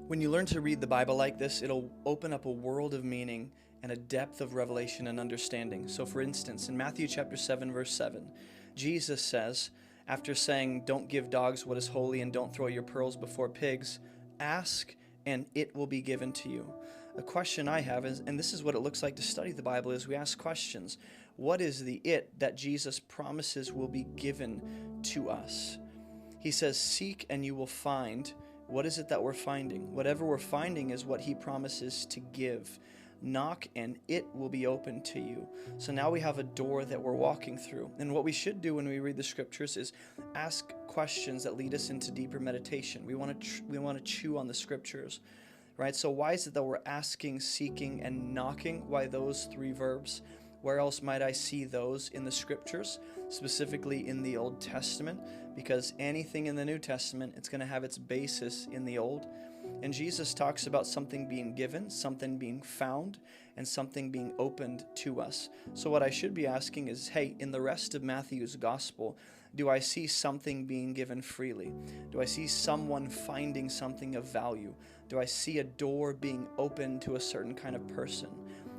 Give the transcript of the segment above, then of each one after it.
When you learn to read the Bible like this, it'll open up a world of meaning and a depth of revelation and understanding. So for instance, in Matthew chapter 7, verse 7, Jesus says, after saying, "Don't give dogs what is holy and don't throw your pearls before pigs, ask and it will be given to you." A question I have is, and this is what it looks like to study the Bible, is we ask questions. What is the it that Jesus promises will be given to us? He says, "Seek and you will find." What is it that we're finding? Whatever we're finding is what he promises to give. Knock and it will be open to you. So now we have a door that we're walking through. And what we should do when we read the scriptures is ask questions that lead us into deeper meditation. We want to chew on the scriptures, right? So why is it that we're asking, seeking, and knocking? Why those three verbs? Where else might I see those in the scriptures, specifically in the Old Testament? Because anything in the New Testament, it's going to have its basis in the Old. And Jesus talks about something being given, something being found, and something being opened to us. So what I should be asking is, hey, in the rest of Matthew's gospel, do I see something being given freely? Do I see someone finding something of value? Do I see a door being opened to a certain kind of person?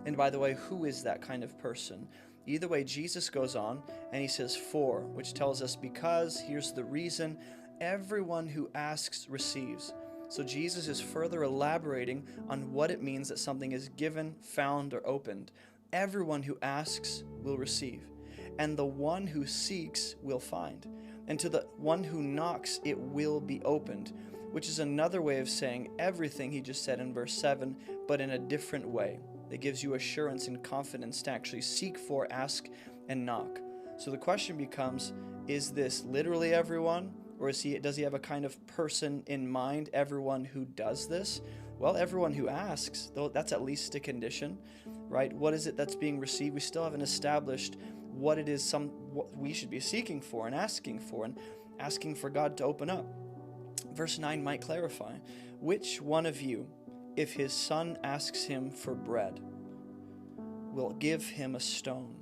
And by the way, who is that kind of person? Either way, Jesus goes on and he says "for," which tells us because, here's the reason, everyone who asks receives. So Jesus is further elaborating on what it means that something is given, found, or opened. Everyone who asks will receive, and the one who seeks will find. And to the one who knocks, it will be opened, which is another way of saying everything he just said in verse 7, but in a different way. That gives you assurance and confidence to actually seek for, ask, and knock. So the question becomes, is this literally everyone? Or does he have a kind of person in mind, everyone who does this? Well, everyone who asks, though that's at least a condition, right? What is it that's being received? We still haven't established what it is what we should be seeking for and asking for God to open up. Verse 9 might clarify, which one of you, if his son asks him for bread, will give him a stone?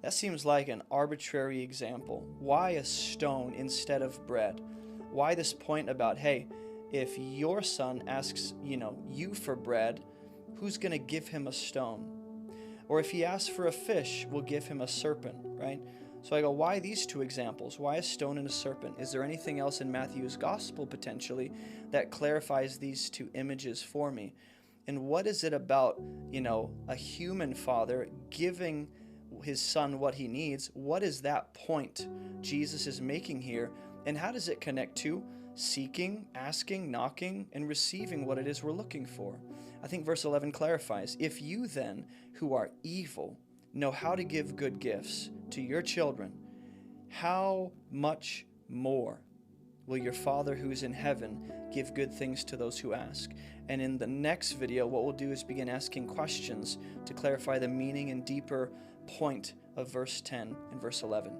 That seems like an arbitrary example. Why a stone instead of bread? Why this point about, hey, if your son asks, you for bread, who's going to give him a stone? Or if he asks for a fish, we'll give him a serpent, right? So I go, why these two examples? Why a stone and a serpent? Is there anything else in Matthew's gospel potentially that clarifies these two images for me? And what is it about, a human father giving his son what he needs? What is that point Jesus is making here? And how does it connect to seeking, asking, knocking, and receiving what it is we're looking for? I think verse 11 clarifies, if you then, who are evil, know how to give good gifts to your children, how much more will your Father who's in heaven give good things to those who ask? And in the next video, what we'll do is begin asking questions to clarify the meaning and deeper point of verse 10 and verse 11.